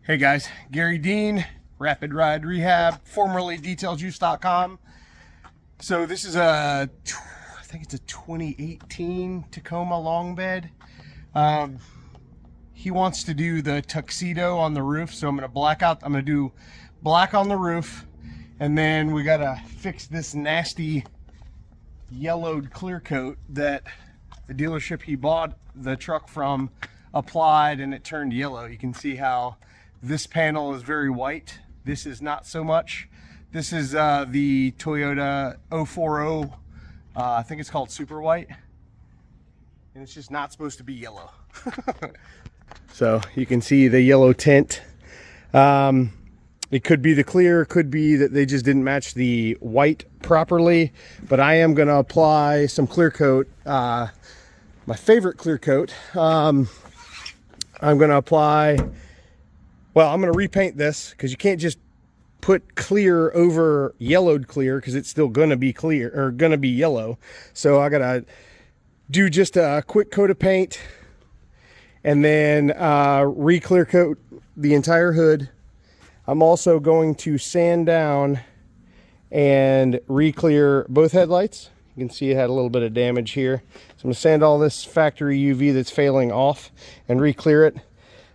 Hey guys, Garry Dean, Rapid Ride Rehab, formerly DetailJuice.com. So this is I think it's a 2018 Tacoma long bed. He wants to do the Tuxedo on the roof, so I'm gonna do black on the roof, and then we gotta fix this nasty yellowed clear coat that the dealership he bought the truck from applied, and it turned yellow. You can see how this panel is very white. This is not so much. This is the Toyota 040. I think it's called Super White. And it's just not supposed to be yellow. So you can see the yellow tint. It could be the clear, could be that they just didn't match the white properly. But I am gonna apply some clear coat, my favorite clear coat. I'm gonna apply, well, I'm going to repaint this because you can't just put clear over yellowed clear because it's still going to be clear or going to be yellow. So I got to do just a quick coat of paint and then re-clear coat the entire hood. I'm also going to sand down and re-clear both headlights. You can see it had a little bit of damage here. So I'm going to sand all this factory UV that's failing off and re-clear it.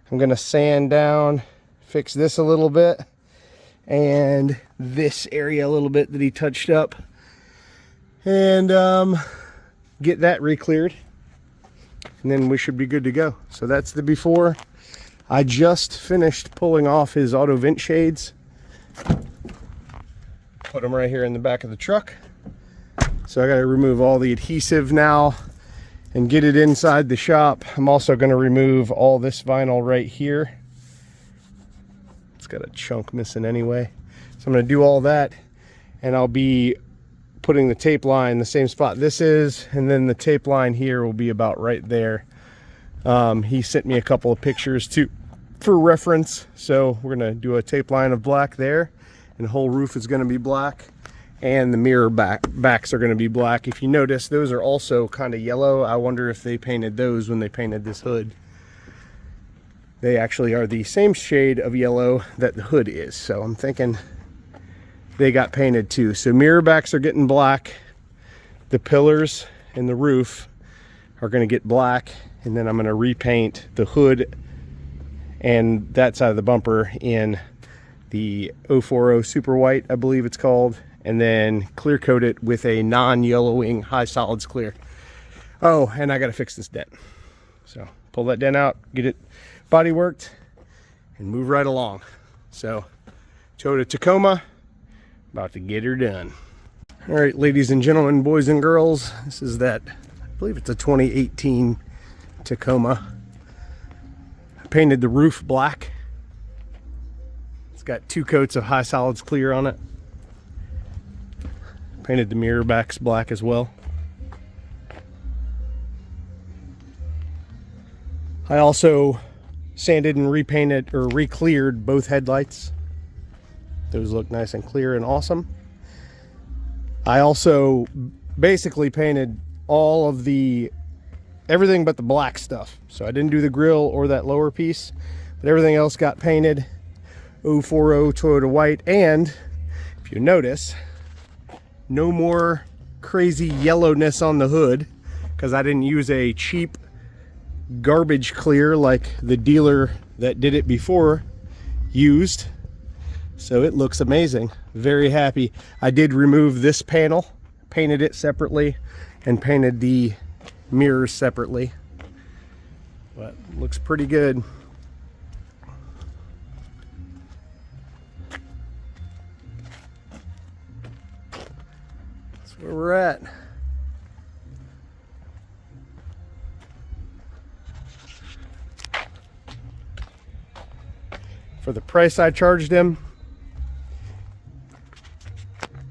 I'm going to sand down, fix this a little bit, and this area a little bit that he touched up, and get that re-cleared, and then we should be good to go. So that's the before. I just finished pulling off his auto vent shades. Put them right here in the back of the truck. So I got to remove all the adhesive now and get it inside the shop. I'm also going to remove all this vinyl right here. It's got a chunk missing anyway. So I'm going to do all that, and I'll be putting the tape line the same spot this is, and then the tape line here will be about right there. He sent me a couple of pictures for reference. So we're going to do a tape line of black there, and the whole roof is going to be black. And the mirror backs are going to be black. If you notice, those are also kind of yellow. I wonder if they painted those when they painted this hood. They actually are the same shade of yellow that the hood is. So I'm thinking they got painted too. So mirror backs are getting black. The pillars and the roof are going to get black. And then I'm going to repaint the hood and that side of the bumper in the 040 Super White, I believe it's called. And then clear coat it with a non-yellowing high solids clear. Oh, and I got to fix this dent. So pull that dent out, get it body worked, and move right along. So Toyota Tacoma, about to get her done. All right, ladies and gentlemen, boys and girls, this is that, I believe it's a 2018 Tacoma. I painted the roof black. It's got 2 coats of high solids clear on it. Painted the mirror backs black as well. I also sanded and repainted or re-cleared both headlights. Those look nice and clear and awesome. I also basically painted all of everything but the black stuff. So I didn't do the grill or that lower piece, but everything else got painted 040 Toyota White. And if you notice, no more crazy yellowness on the hood because I didn't use a cheap garbage clear like the dealer that did it before used. So it looks amazing. Very happy. I did remove this panel, painted it separately, and painted the mirrors separately. But looks pretty good. Where we're at. For the price I charged him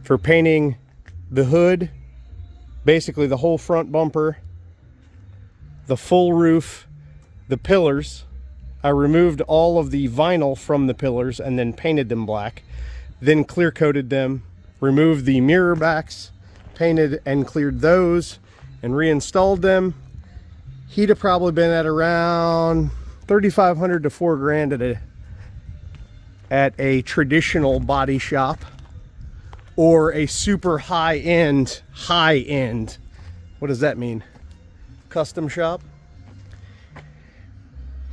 for painting the hood, basically the whole front bumper, the full roof, the pillars. I removed all of the vinyl from the pillars and then painted them black, then clear coated them, removed the mirror backs, painted and cleared those, and reinstalled them. He'd have probably been at around $3,500 to $4,000 at a traditional body shop or a super high-end, what does that mean? Custom shop?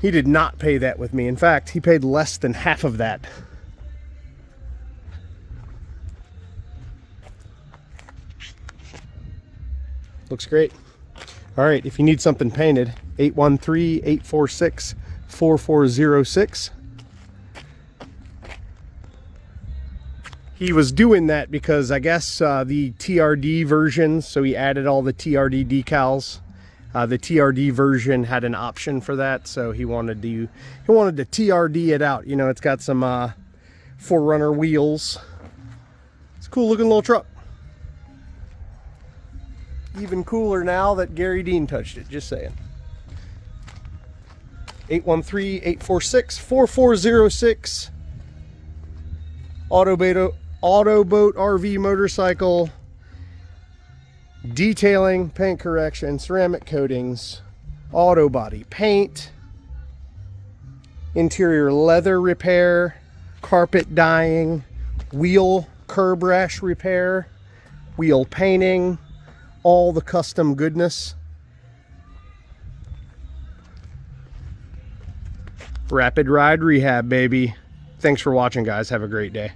He did not pay that with me. In fact, he paid less than half of that. Looks great. All right, if you need something painted, 813-846-4406. He was doing that because I guess the TRD version, so he added all the TRD decals. The TRD version had an option for that, so he wanted to TRD it out. You know, it's got some 4Runner wheels. It's a cool looking little truck. Even cooler now that Garry Dean touched it, just saying. 813-846-4406. Autoboat RV motorcycle detailing, paint correction, ceramic coatings, auto body paint, interior leather repair, carpet dyeing, wheel curb rash repair, wheel painting, all the custom goodness. Rapid Ride Rehab, baby. Thanks for watching, guys. Have a great day.